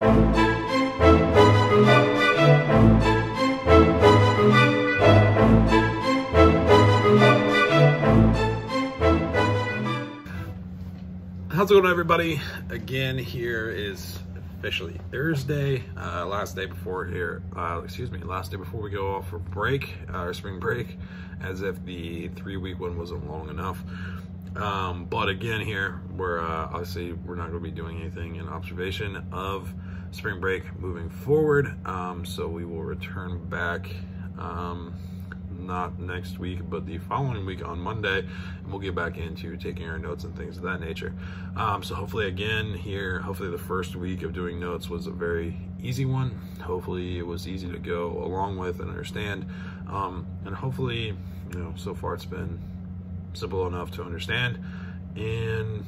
How's it going, everybody? Again, here is officially Thursday, last day before we go off for break, our spring break, as if the 3-week one wasn't long enough. But again, here we're obviously we're not going to be doing anything in observation of spring break moving forward. So we will return back not next week, but the following week on Monday, and we'll get back into taking our notes and things of that nature. So hopefully, again, hopefully the first week of doing notes was a very easy one. Hopefully it was easy to go along with and understand. And hopefully, so far it's been simple enough to understand, and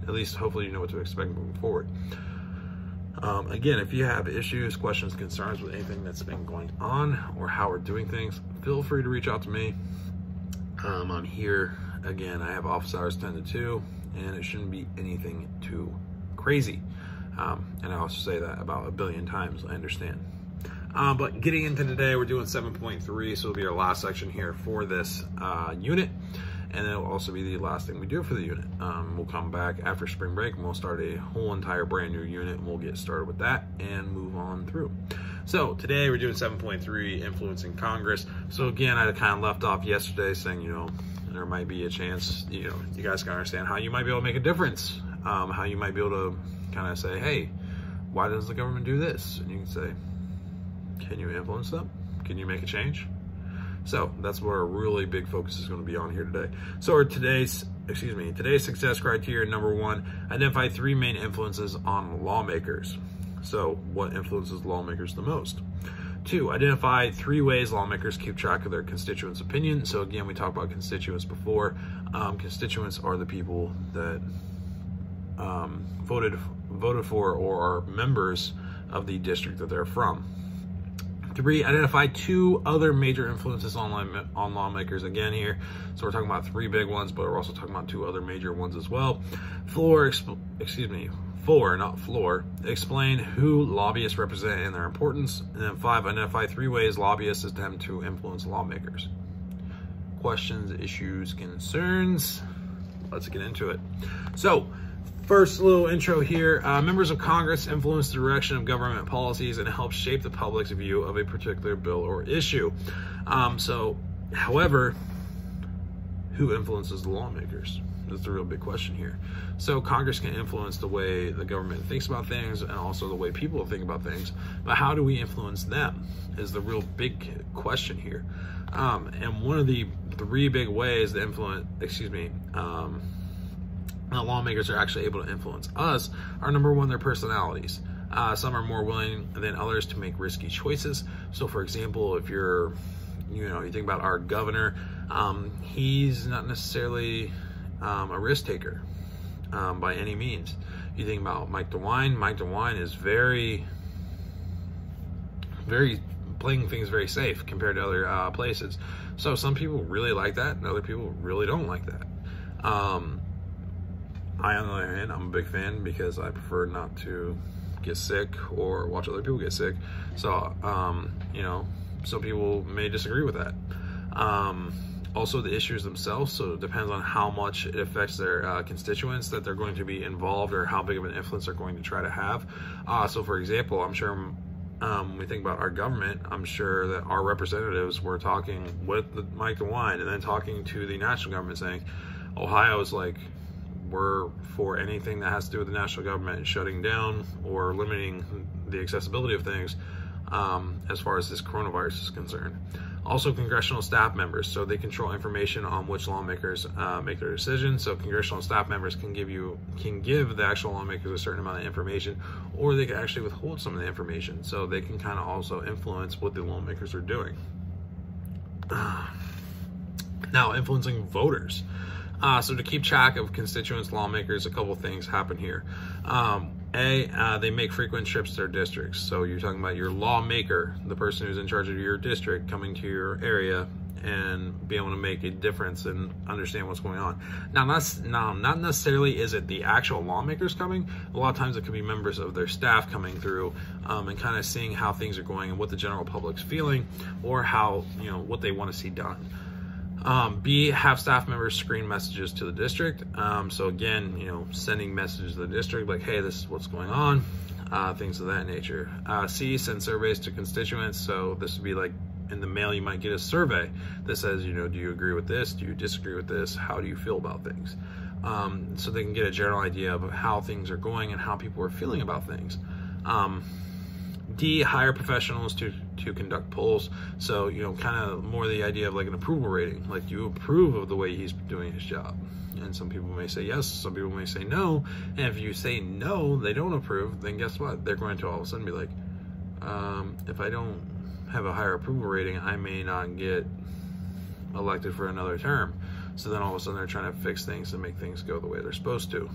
at least hopefully you know what to expect moving forward. Again, if you have issues, questions, concerns with anything that's been going on or how we're doing things, feel free to reach out to me. I'm here. Again, I have office hours 10 to 2, and it shouldn't be anything too crazy. And I also say that about a billion times, I understand. But getting into today, we're doing 7.3, so it'll be our last section here for this unit. And it'll also be the last thing we do for the unit. We'll come back after spring break and we'll start a whole entire brand new unit, and we'll get started with that and move on through. So today we're doing 7.3, influencing Congress. So again, I kind of left off yesterday saying, there might be a chance, you guys can understand how you might be able to make a difference. How you might be able to kind of say, hey, why does the government do this? And you can say, can you influence them? Can you make a change? So that's where a really big focus is going to be on here today. So today's success criteria number 1, identify 3 main influences on lawmakers. So what influences lawmakers the most? 2, identify 3 ways lawmakers keep track of their constituents' opinion. So again, we talked about constituents before. Constituents are the people that voted for or are members of the district that they're from. 3, identify 2 other major influences on lawmakers. Again here, so we're talking about 3 big ones, but we're also talking about 2 other major ones as well. 4, not floor, explain who lobbyists represent and their importance. And then 5, identify 3 ways lobbyists attempt to influence lawmakers. Questions, issues, concerns? Let's get into it. So, first little intro here. Members of Congress influence the direction of government policies and help shape the public's view of a particular bill or issue. However, who influences the lawmakers? That's the real big question here. So Congress can influence the way the government thinks about things and also the way people think about things. But how do we influence them is the real big question here. And one of the 3 big ways that lawmakers are actually able to influence us are, number 1, their personalities. Some are more willing than others to make risky choices. So for example, if you think about our governor, he's not necessarily a risk taker by any means. You think about Mike DeWine is very playing things very safe compared to other places. So some people really like that and other people really don't like that. I, on the other hand, I'm a big fan because I prefer not to get sick or watch other people get sick. So, some people may disagree with that. Also, the issues themselves, so it depends on how much it affects their constituents that they're going to be involved or how big of an influence they're going to try to have. So, for example, I'm sure when we think about our government, I'm sure that our representatives were talking with Mike DeWine and then talking to the national government saying, Ohio's like, we're for anything that has to do with the national government shutting down or limiting the accessibility of things as far as this coronavirus is concerned. Also, congressional staff members, so they control information on which lawmakers make their decisions. So congressional staff members can give the actual lawmakers a certain amount of information, or they can actually withhold some of the information. So they can kind of also influence what the lawmakers are doing. Now, influencing voters. So to keep track of constituents, lawmakers, a couple things happen here. They make frequent trips to their districts. So you're talking about your lawmaker, the person who's in charge of your district, coming to your area and be able to make a difference and understand what's going on. Now, not necessarily is it the actual lawmakers coming. A lot of times it could be members of their staff coming through and kind of seeing how things are going and what the general public's feeling, or how, what they want to see done. B, have staff members screen messages to the district. So again, sending messages to the district like, hey, this is what's going on, things of that nature. C, send surveys to constituents. So this would be like in the mail, you might get a survey that says, do you agree with this? Do you disagree with this? How do you feel about things? So they can get a general idea of how things are going and how people are feeling about things. D, hire professionals to conduct polls. So, kind of more the idea of like an approval rating. Like, do you approve of the way he's doing his job? And some people may say yes, some people may say no. And if you say no, they don't approve, then guess what? They're going to all of a sudden be like, if I don't have a higher approval rating, I may not get elected for another term. So then all of a sudden they're trying to fix things and make things go the way they're supposed to.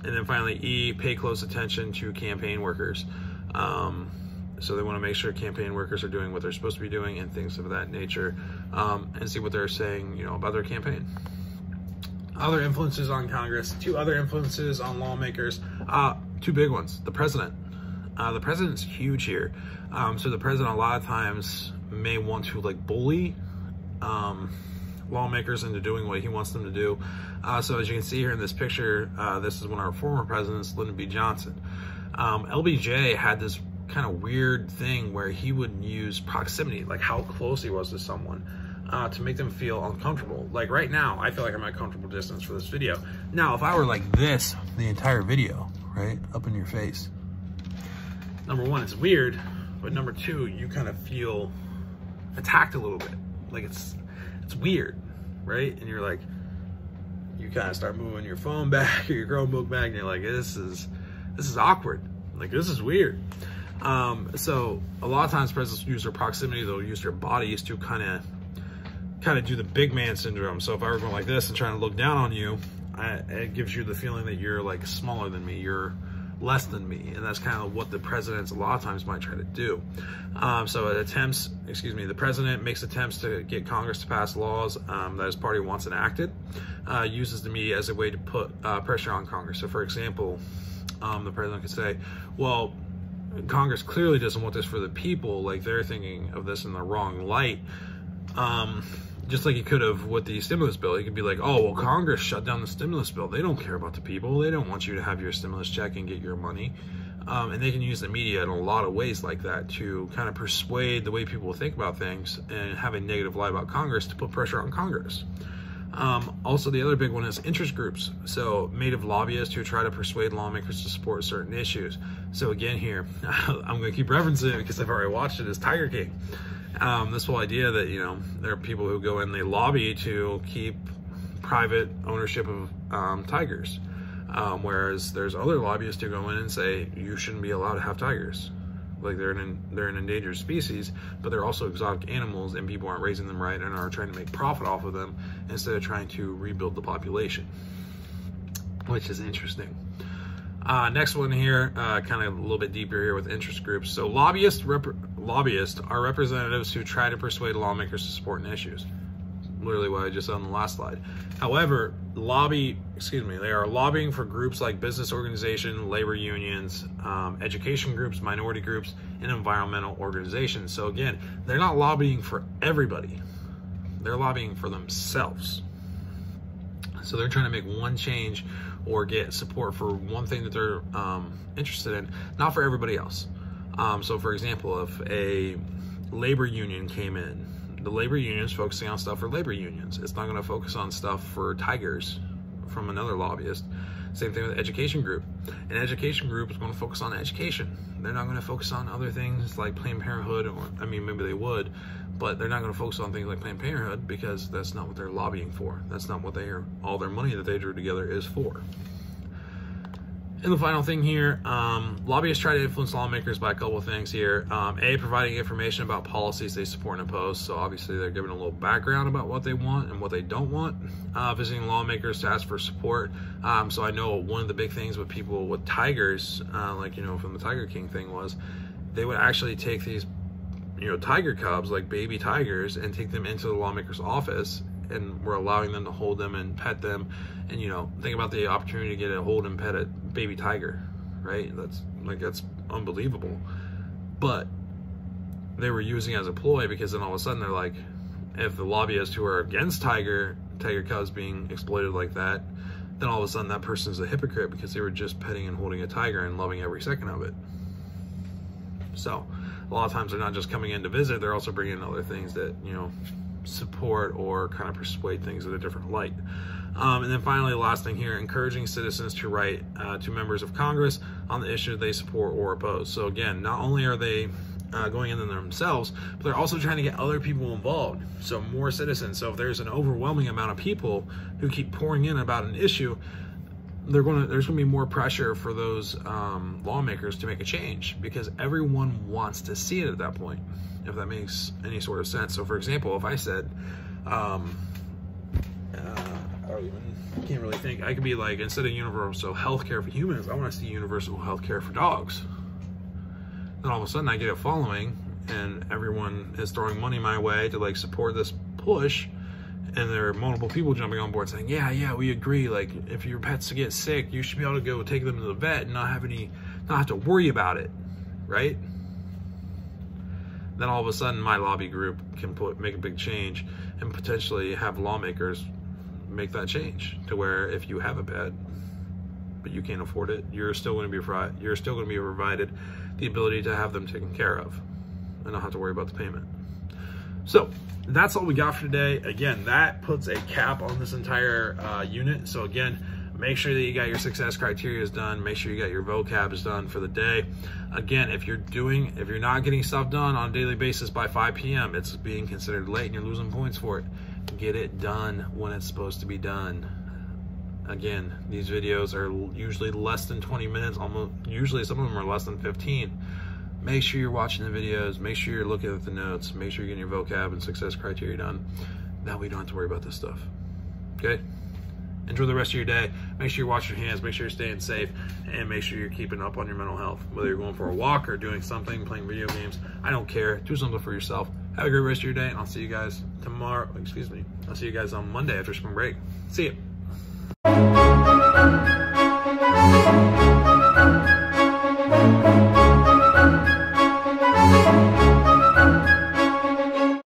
And then finally, E, pay close attention to campaign workers. So they want to make sure campaign workers are doing what they're supposed to be doing and things of that nature, and see what they're saying, about their campaign. Other influences on Congress, 2 other influences on lawmakers, 2 big ones. The president. The president's huge here. So the president a lot of times may want to like bully lawmakers into doing what he wants them to do. So as you can see here in this picture, this is one of our former presidents, Lyndon B. Johnson. LBJ had this kind of weird thing where he would use proximity, like how close he was to someone, to make them feel uncomfortable. Like right now, I feel like I'm at comfortable distance for this video. Now, if I were like this the entire video, right, up in your face, number 1, it's weird, but number 2, you kind of feel attacked a little bit. Like it's weird, right? And you're like, you kind of start moving your phone back or your Chromebook back, and you're like, this is awkward. Like, this is weird. So a lot of times presidents use their proximity, they'll use their bodies to kind of do the big man syndrome. So if I were going like this and trying to look down on you, it gives you the feeling that you're like smaller than me, you're less than me, and that's kind of what the presidents a lot of times might try to do. The president makes attempts to get Congress to pass laws that his party wants enacted, uses the media as a way to put pressure on Congress. So for example, the president could say, well, Congress clearly doesn't want this for the people, like they're thinking of this in the wrong light. Just like he could have with the stimulus bill. He could be like, oh, well, Congress shut down the stimulus bill. They don't care about the people. They don't want you to have your stimulus check and get your money. And they can use the media in a lot of ways like that to kind of persuade the way people think about things and have a negative light about Congress to put pressure on Congress. Also, the other big one is interest groups. So native lobbyists who try to persuade lawmakers to support certain issues. So again here, I'm going to keep referencing it because I've already watched it, is Tiger King. This whole idea that, there are people who go in, they lobby to keep private ownership of tigers. Whereas there's other lobbyists who go in and say, you shouldn't be allowed to have tigers. Like they're an endangered species, but they're also exotic animals and people aren't raising them right and are trying to make profit off of them instead of trying to rebuild the population, which is interesting. Next one here, kind of a little bit deeper here with interest groups. So lobbyists are representatives who try to persuade lawmakers to support issues. Literally what I just said on the last slide. However, they are lobbying for groups like business organizations, labor unions, education groups, minority groups, and environmental organizations. So again, they're not lobbying for everybody. They're lobbying for themselves. So they're trying to make one change or get support for one thing that they're interested in, not for everybody else. So for example, if a labor union came in, the labor union is focusing on stuff for labor unions. It's not going to focus on stuff for tigers from another lobbyist. Same thing with the education group. An education group is going to focus on education. They're not going to focus on other things like Planned Parenthood, or I mean, maybe they would, but they're not going to focus on things like Planned Parenthood because that's not what they're lobbying for. That's not what all their money that they drew together is for. And the final thing here, lobbyists try to influence lawmakers by a couple of things here. A, providing information about policies they support and oppose. So obviously they're giving a little background about what they want and what they don't want. Visiting lawmakers to ask for support. So I know one of the big things with people with tigers, from the Tiger King thing, was they would actually take these, tiger cubs, like baby tigers, and take them into the lawmaker's office, and we're allowing them to hold them and pet them. And think about the opportunity to get a hold and pet a baby tiger, right? That's unbelievable. But they were using it as a ploy, because then all of a sudden they're like, if the lobbyists who are against tiger cubs being exploited like that, then all of a sudden that person's a hypocrite, because they were just petting and holding a tiger and loving every second of it. So a lot of times they're not just coming in to visit, they're also bringing in other things that, support or kind of persuade things in a different light. And then finally, the last thing here, encouraging citizens to write to members of Congress on the issue they support or oppose. So again, not only are they going in themselves, but they're also trying to get other people involved. So more citizens. So if there's an overwhelming amount of people who keep pouring in about an issue, there's going to be more pressure for those lawmakers to make a change, because everyone wants to see it at that point, if that makes any sort of sense. So for example, if I said, I can't really think, I could be like, instead of universal health care for humans, I want to see universal health care for dogs. Then all of a sudden I get a following, and everyone is throwing money my way to like support this push, and there are multiple people jumping on board saying, yeah, we agree, like if your pets get sick, you should be able to go take them to the vet and not have to worry about it, right? Then all of a sudden my lobby group can make a big change and potentially have lawmakers make that change to where if you have a pet but you can't afford it, you're still going to be provided the ability to have them taken care of and not have to worry about the payment. So that's all we got for today. Again, that puts a cap on this entire unit. So again, make sure that you got your success criteria done. Make sure you got your vocabs done for the day. Again, if you're not getting stuff done on a daily basis by 5 p.m., it's being considered late and you're losing points for it. Get it done when it's supposed to be done. Again, these videos are usually less than 20 minutes, usually some of them are less than 15. Make sure you're watching the videos, make sure you're looking at the notes, make sure you're getting your vocab and success criteria done. That way you don't have to worry about this stuff, okay? Enjoy the rest of your day. Make sure you wash your hands, make sure you're staying safe, and make sure you're keeping up on your mental health. Whether you're going for a walk or doing something, playing video games, I don't care. Do something for yourself. Have a great rest of your day, and I'll see you guys tomorrow. I'll see you guys on Monday after spring break. See ya.